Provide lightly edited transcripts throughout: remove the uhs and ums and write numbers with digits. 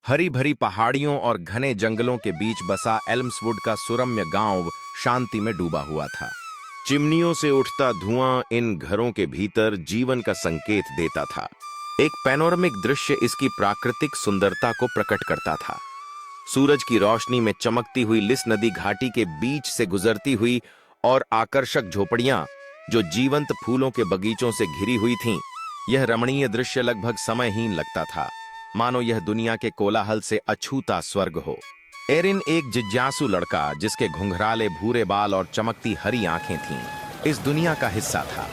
हरी भरी पहाड़ियों और घने जंगलों के बीच बसा एल्म्सवुड का सुरम्य गांव शांति में डूबा हुआ था। चिमनियों से उठता धुआं इन घरों के भीतर जीवन का संकेत देता था। एक पैनोरामिक दृश्य इसकी प्राकृतिक सुंदरता को प्रकट करता था। सूरज की रोशनी में चमकती हुई लिस नदी घाटी के बीच से गुजरती हुई और आकर्षक झोपड़ियां जो जीवंत फूलों के बगीचों से घिरी हुई थीं, यह रमणीय दृश्य लगभग समयहीन लगता था, मानो यह दुनिया के कोलाहल से अछूता स्वर्ग हो। एरिन एक जिज्ञासु लड़का जिसके घुंघराले भूरे बाल और चमकती हरी आंखें थीं, इस दुनिया का हिस्सा था।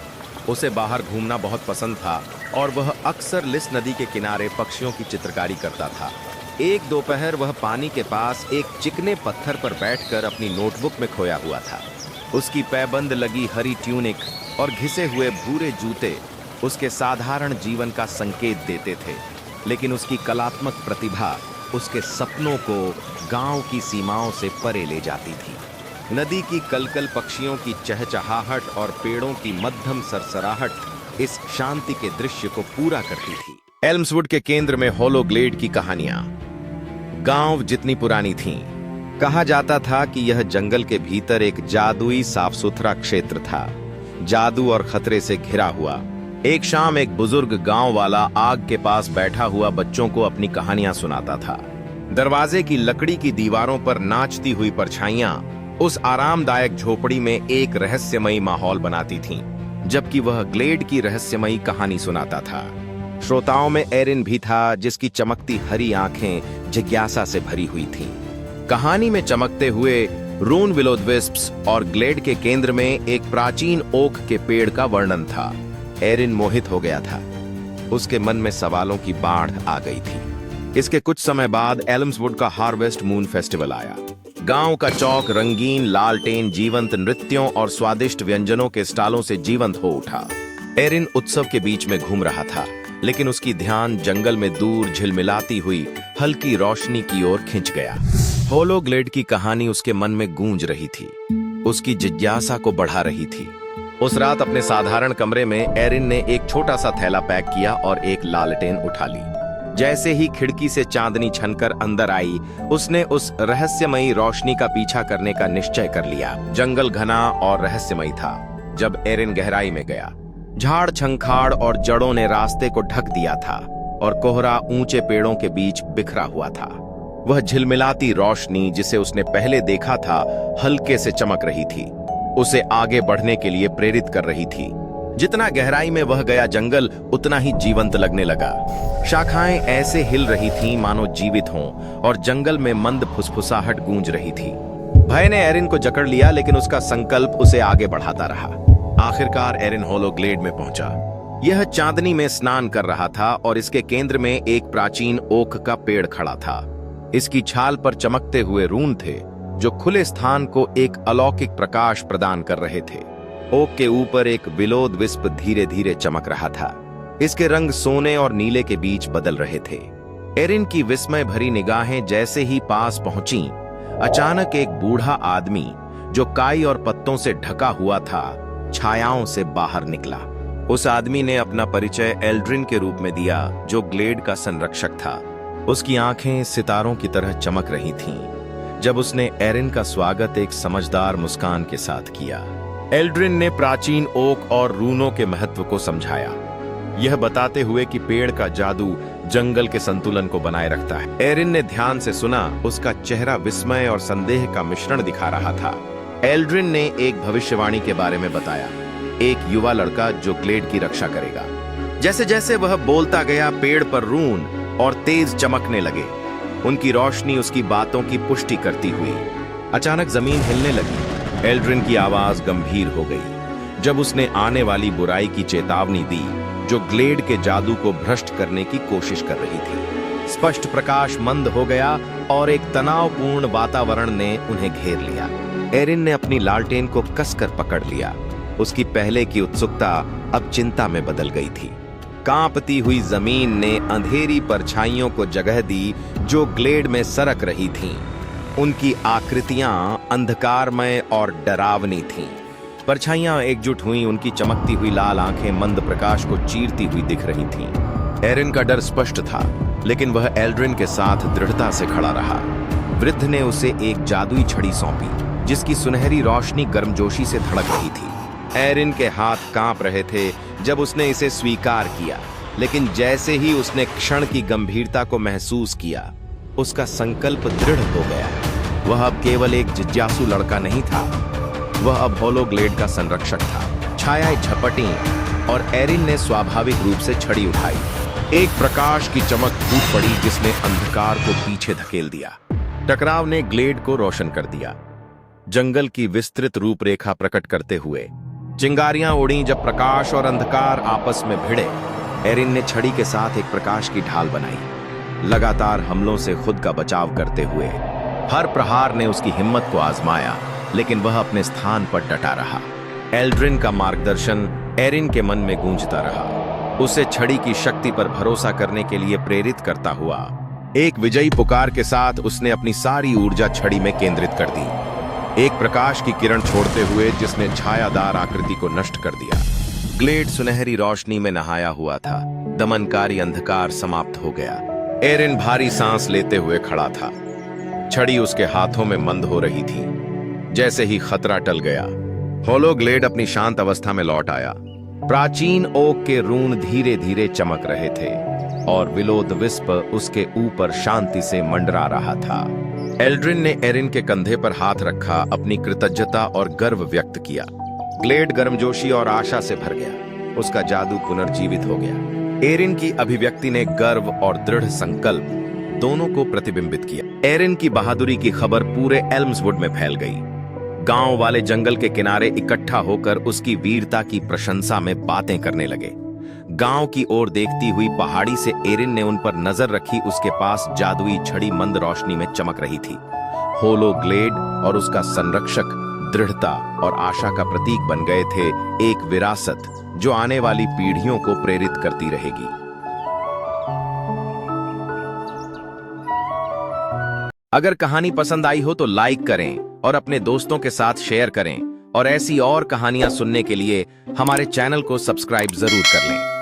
उसे बाहर घूमना बहुत पसंद था और वह अक्सर लिस नदी के किनारे पक्षियों की चित्रकारी करता था। एक दोपहर वह पानी के पास एक चिकने पत्थर पर बैठकर अपनी नोटबुक में खोया हुआ था। उसकी पैबंद लगी हरी ट्यूनिक और घिसे हुए भूरे जूते उसके साधारण जीवन का संकेत देते थे, लेकिन उसकी कलात्मक प्रतिभा उसके सपनों को गांव की सीमाओं से परे ले जाती थी। नदी की कलकल, पक्षियों की चहचहाहट और पेड़ों की मध्यम सरसराहट इस शांति के दृश्य को पूरा करती थी। एल्म्सवुड के केंद्र में होलो ग्लेड की कहानियां गांव जितनी पुरानी थीं। कहा जाता था कि यह जंगल के भीतर एक जादुई साफ सुथरा क्षेत्र था, जादू और खतरे से घिरा हुआ। एक शाम एक बुजुर्ग गांव वाला आग के पास बैठा हुआ बच्चों को अपनी कहानियां सुनाता था। दरवाजे की लकड़ी की दीवारों पर नाचती हुई परछाइयां उस आरामदायक झोपड़ी में एक रहस्यमयी माहौल बनाती थीं, जबकि वह ग्लेड की रहस्यमयी कहानी सुनाता था। श्रोताओं में एरिन भी था, जिसकी चमकती हरी आंखें जिज्ञासा से भरी हुई थीं। कहानी में चमकते हुए रून विलोविस्प्स और ग्लेड के केंद्र में एक प्राचीन ओक के पेड़ का वर्णन था। एरिन मोहित हो गया था। उसके मन में सवालों की बाढ़ आ गई थी। इसके कुछ समय बाद एल्म्सवुड का हार्वेस्ट मून फेस्टिवल आया। गांव का चौक रंगीन लालटेन, जीवंत नृत्यों और स्वादिष्ट व्यंजनों के स्टालों से जीवंत हो उठा। एरिन उत्सव के बीच में घूम रहा था, लेकिन उसकी ध्यान जंगल में दूर झिलमिलाती हुई हल्की रोशनी की ओर खिंच गया। होलो ग्लेड की कहानी उसके मन में गूंज रही थी, उसकी जिज्ञासा को बढ़ा रही थी। उस रात अपने साधारण कमरे में एरिन ने एक छोटा सा थैला पैक किया और एक लालटेन उठा ली। जैसे ही खिड़की से चांदनी छनकर अंदर आई, उसने उस रहस्यमयी रोशनी का पीछा करने का निश्चय कर लिया। जंगल घना और रहस्यमयी था। जब एरिन गहराई में गया, झाड़ छंखाड़ और जड़ों ने रास्ते को ढक दिया था और कोहरा ऊंचे पेड़ों के बीच बिखरा हुआ था। वह झिलमिलाती रोशनी जिसे उसने पहले देखा था हल्के से चमक रही थी, उसे आगे बढ़ने के लिए प्रेरित कर रही थी। जितना गहराई में वह गया, जंगल उतना ही जीवंत लगने लगा। शाखाएं ऐसे हिल रही थीं मानो जीवित हों, और जंगल में मंद फुसफुसाहट गूंज रही थी। भय ने एरिन को जकड़ लिया, लेकिन उसका संकल्प उसे आगे बढ़ाता रहा। आखिरकार एरिन होलो ग्लेड में पहुंचा। यह चांदनी में स्नान कर रहा था और इसके केंद्र में एक प्राचीन ओक का पेड़ खड़ा था। इसकी छाल पर चमकते हुए रून थे, जो खुले स्थान को एक अलौकिक प्रकाश प्रदान कर रहे थे। ओक के ऊपर एक विलोद विस्प धीरे धीरे चमक रहा था। इसके रंग सोने और नीले के बीच बदल रहे थे। एरिन की विस्मय भरी निगाहें जैसे ही पास पहुंची, अचानक एक बूढ़ा आदमी जो काई और पत्तों से ढका हुआ था, छायाओं से बाहर निकला। उस आदमी ने अपना परिचय एल्ड्रिन के रूप में दिया, जो ग्लेड का संरक्षक था। उसकी आंखें सितारों की तरह चमक रही थीं जब उसने एरिन का स्वागत एक समझदार मुस्कान के साथ किया। एल्ड्रिन ने प्राचीन ओक और रूनों के महत्व को समझाया, यह बताते हुए कि पेड़ का जादू जंगल के संतुलन को बनाए रखता है। एरिन ने ध्यान से सुना। उसका चेहरा विस्मय और संदेह का मिश्रण दिखा रहा था। एल्ड्रिन ने एक भविष्यवाणी के बारे में बताया, एक युवा लड़का जो ग्लेड की रक्षा करेगा। जैसे जैसे वह बोलता गया, पेड़ पर रून और तेज चमकने लगे, उनकी रोशनी उसकी बातों की पुष्टि करती हुई। अचानक जमीन हिलने लगी। एल्ड्रिन की आवाज गंभीर हो गई जब उसने आने वाली बुराई की चेतावनी दी, जो ग्लेड के जादू को भ्रष्ट करने की कोशिश कर रही थी। स्पष्ट प्रकाश मंद हो गया और एक तनावपूर्ण वातावरण ने उन्हें घेर लिया। एरिन ने अपनी लालटेन को कसकर पकड़ लिया। उसकी पहले की उत्सुकता अब चिंता में बदल गई थी। कांपती हुई जमीन ने अंधेरी परछाइयों को जगह दी जो ग्लेड में सरक रही थीं। उनकी आकृतियां अंधकारमय और डरावनी थीं। परछाइयां एकजुट हुईं, उनकी चमकती हुई लाल आंखें मंद प्रकाश को चीरती हुई दिख रही थीं। एरिन का डर स्पष्ट था। लेकिन वह एल्ड्रिन के साथ दृढ़ता से खड़ा रहा। वृद्ध ने उसे एक जादुई छड़ी सौंपी, जिसकी सुनहरी रोशनी गर्मजोशी से धड़क रही थी। एरिन के हाथ कांप रहे थे जब उसने इसे स्वीकार किया, लेकिन जैसे ही उसने क्षण की गंभीरता को महसूस किया, उसका संकल्प दृढ़ हो गया। वह अब केवल एक जिज्ञासु लड़का नहीं था, वह अब होलोग्लेड का संरक्षक था। छायाएं झपटी और एरिन ने स्वाभाविक रूप से छड़ी उठाई। एक प्रकाश की चमक फूट पड़ी जिसने अंधकार को पीछे धकेल दिया। टकराव ने ग्लेड को रोशन कर दिया, जंगल की विस्तृत रूपरेखा प्रकट करते हुए। चिंगारियां उड़ी जब प्रकाश और अंधकार आपस में भिड़े। एरिन ने छड़ी के साथ एक प्रकाश की ढाल बनाई, लगातार हमलों से खुद का बचाव करते हुए। हर प्रहार ने उसकी हिम्मत को आजमाया, लेकिन वह अपने स्थान पर डटा रहा। एल्ड्रिन का मार्गदर्शन एरिन के मन में गूंजता रहा, उसे छड़ी की शक्ति पर भरोसा करने के लिए प्रेरित करता हुआ। एक विजयी पुकार के साथ उसने अपनी सारी ऊर्जा छड़ी में केंद्रित कर दी, एक प्रकाश की किरण छोड़ते हुए जिसने छायादार आकृति को नष्ट कर दिया। ग्लेड सुनहरी रोशनी में नहाया हुआ था, दमनकारी अंधकार समाप्त हो गया। एरिन भारी सांस लेते हुए खड़ा था, छड़ी उसके हाथों में मंद हो रही थी। जैसे ही खतरा टल गया, होलोग्लेड अपनी शांत अवस्था में लौट आया। प्राचीन ओक के रून धीरे धीरे चमक रहे थे और विलोद विस्प उसके ऊपर शांति से मंडरा रहा था। एल्ड्रिन ने एरिन के कंधे पर हाथ रखा, अपनी कृतज्ञता और गर्व व्यक्त किया। ग्लेड गर्मजोशी और आशा से भर गया, उसका जादू पुनर्जीवित हो गया। एरिन की अभिव्यक्ति ने गर्व और दृढ़ संकल्प दोनों को प्रतिबिंबित किया। एरिन की बहादुरी की खबर पूरे एल्म्सवुड में फैल गई। गांव वाले जंगल के किनारे इकट्ठा होकर उसकी वीरता की प्रशंसा में बातें करने लगे। गांव की ओर देखती हुई पहाड़ी से एरिन ने उन पर नजर रखी। उसके पास जादुई छड़ी मंद रोशनी में चमक रही थी। होलोग्लेड और उसका संरक्षक दृढ़ता और आशा का प्रतीक बन गए थे, एक विरासत जो आने वाली पीढ़ियों को प्रेरित करती रहेगी। अगर कहानी पसंद आई हो तो लाइक करें और अपने दोस्तों के साथ शेयर करें, और ऐसी और कहानियां सुनने के लिए हमारे चैनल को सब्सक्राइब जरूर कर लें।